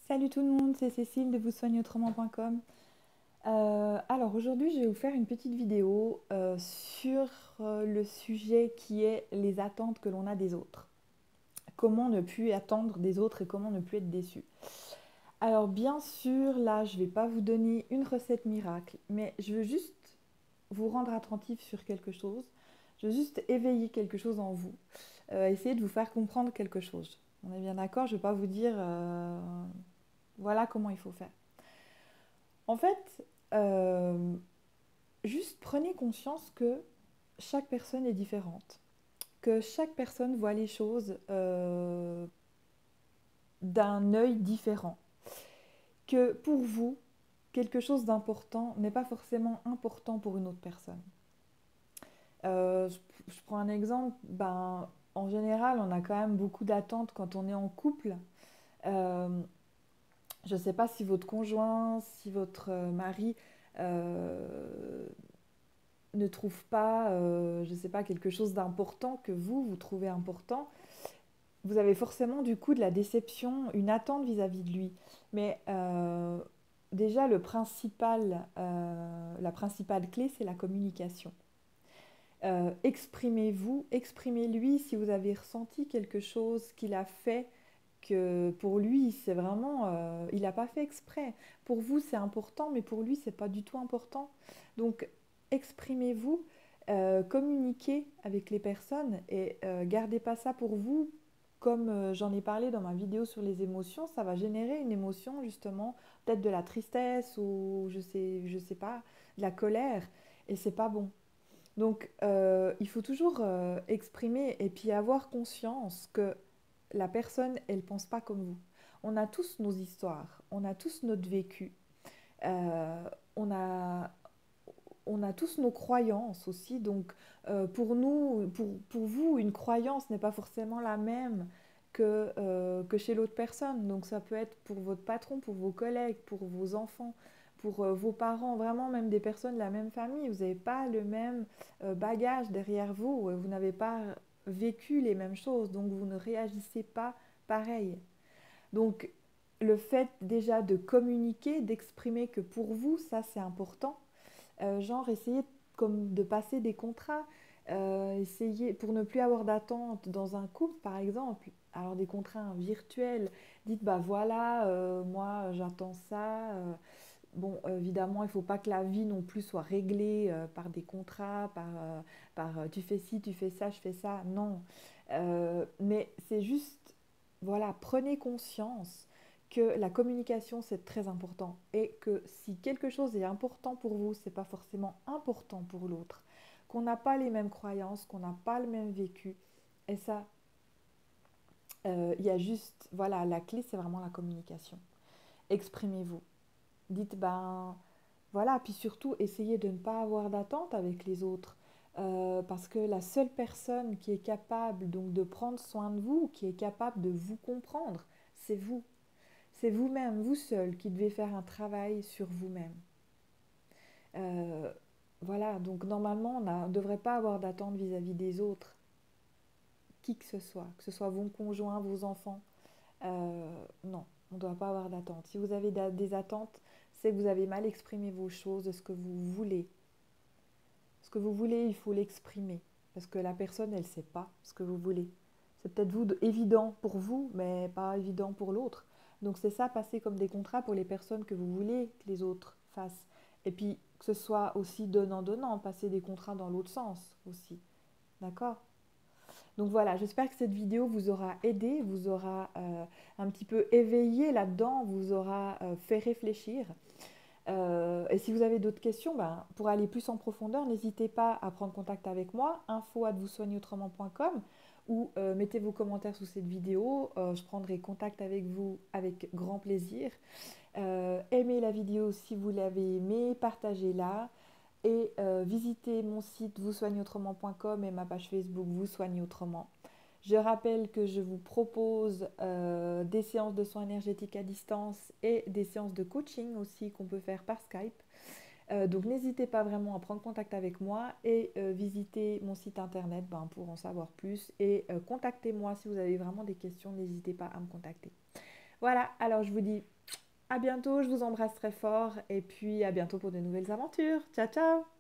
Salut tout le monde, c'est Cécile de voussoigneautrement.com. Alors aujourd'hui, je vais vous faire une petite vidéo sur le sujet qui est les attentes que l'on a des autres. Comment ne plus attendre des autres et comment ne plus être déçu. Alors bien sûr, là, je ne vais pas vous donner une recette miracle, mais je veux juste vous rendre attentif sur quelque chose. Je veux juste éveiller quelque chose en vous. Essayer de vous faire comprendre quelque chose. On est bien d'accord, je ne vais pas vous dire voilà comment il faut faire. En fait, euh, juste prenez conscience que chaque personne est différente, que chaque personne voit les choses d'un œil différent, que pour vous, quelque chose d'important n'est pas forcément important pour une autre personne. Je prends un exemple, en général, on a quand même beaucoup d'attentes quand on est en couple. Euh, je ne sais pas si votre conjoint, si votre mari euh, ne trouve pas, je ne sais pas, quelque chose d'important que vous trouvez important, vous avez forcément du coup de la déception, une attente vis-à-vis de lui. Mais déjà, la principale clé, c'est la communication. Exprimez-vous, exprimez-lui si vous avez ressenti quelque chose qu'il a fait que pour lui, c'est vraiment, il n'a pas fait exprès. Pour vous, c'est important, mais pour lui, c'est pas du tout important. Donc, exprimez-vous, communiquez avec les personnes et gardez pas ça pour vous. Comme j'en ai parlé dans ma vidéo sur les émotions, ça va générer une émotion justement, peut-être de la tristesse ou je sais pas, de la colère, et c'est pas bon. Donc, il faut toujours exprimer et puis avoir conscience que la personne, elle ne pense pas comme vous. On a tous nos histoires, on a tous notre vécu, euh, on a, on a tous nos croyances aussi. Donc, pour nous, pour vous, une croyance n'est pas forcément la même que chez l'autre personne. Donc, ça peut être pour votre patron, pour vos collègues, pour vos enfants, pour vos parents, vraiment même des personnes de la même famille. Vous n'avez pas le même bagage derrière vous, vous n'avez pas vécu les mêmes choses, donc vous ne réagissez pas pareil. Donc, le fait déjà de communiquer, d'exprimer que pour vous, ça c'est important, genre essayer comme de passer des contrats, essayer pour ne plus avoir d'attente dans un couple par exemple, alors des contrats virtuels, dites bah voilà, moi j'attends ça. Bon, évidemment, il ne faut pas que la vie non plus soit réglée par des contrats, par tu fais ci, tu fais ça, je fais ça. Non. Mais c'est juste, voilà, prenez conscience que la communication, c'est très important. Et que si quelque chose est important pour vous, ce n'est pas forcément important pour l'autre. Qu'on n'a pas les mêmes croyances, qu'on n'a pas le même vécu. Et ça, il y a juste, voilà, la clé, c'est vraiment la communication. Exprimez-vous. Dites, ben voilà, puis surtout, essayez de ne pas avoir d'attente avec les autres. Parce que la seule personne qui est capable donc de prendre soin de vous, qui est capable de vous comprendre, c'est vous. C'est vous-même, vous seul, qui devez faire un travail sur vous-même. Euh, voilà, donc normalement, on ne devrait pas avoir d'attente vis-à-vis des autres, qui que ce soit vos conjoints, vos enfants. Non, on ne doit pas avoir d'attente. Si vous avez des attentes, c'est que vous avez mal exprimé vos choses, de ce que vous voulez. Ce que vous voulez, il faut l'exprimer. Parce que la personne, elle ne sait pas ce que vous voulez. C'est peut-être évident pour vous, mais pas évident pour l'autre. Donc c'est ça, passer comme des contrats pour les personnes que vous voulez que les autres fassent. Et puis que ce soit aussi donnant-donnant, passer des contrats dans l'autre sens aussi. D'accord? Donc voilà, j'espère que cette vidéo vous aura aidé, vous aura un petit peu éveillé là-dedans, vous aura fait réfléchir. Et si vous avez d'autres questions, pour aller plus en profondeur, n'hésitez pas à prendre contact avec moi, info@voussoigneautrement.com, ou mettez vos commentaires sous cette vidéo. Je prendrai contact avec vous avec grand plaisir. Aimez la vidéo si vous l'avez aimée, partagez-la. Et visitez mon site voussoigneautrement.com et ma page Facebook Vous Soignez Autrement. Je rappelle que je vous propose des séances de soins énergétiques à distance et des séances de coaching aussi qu'on peut faire par Skype. Donc n'hésitez pas vraiment à prendre contact avec moi et visiter mon site internet pour en savoir plus. Et contactez-moi si vous avez vraiment des questions, n'hésitez pas à me contacter. Voilà, alors je vous dis à bientôt, je vous embrasse très fort et puis à bientôt pour de nouvelles aventures. Ciao ciao!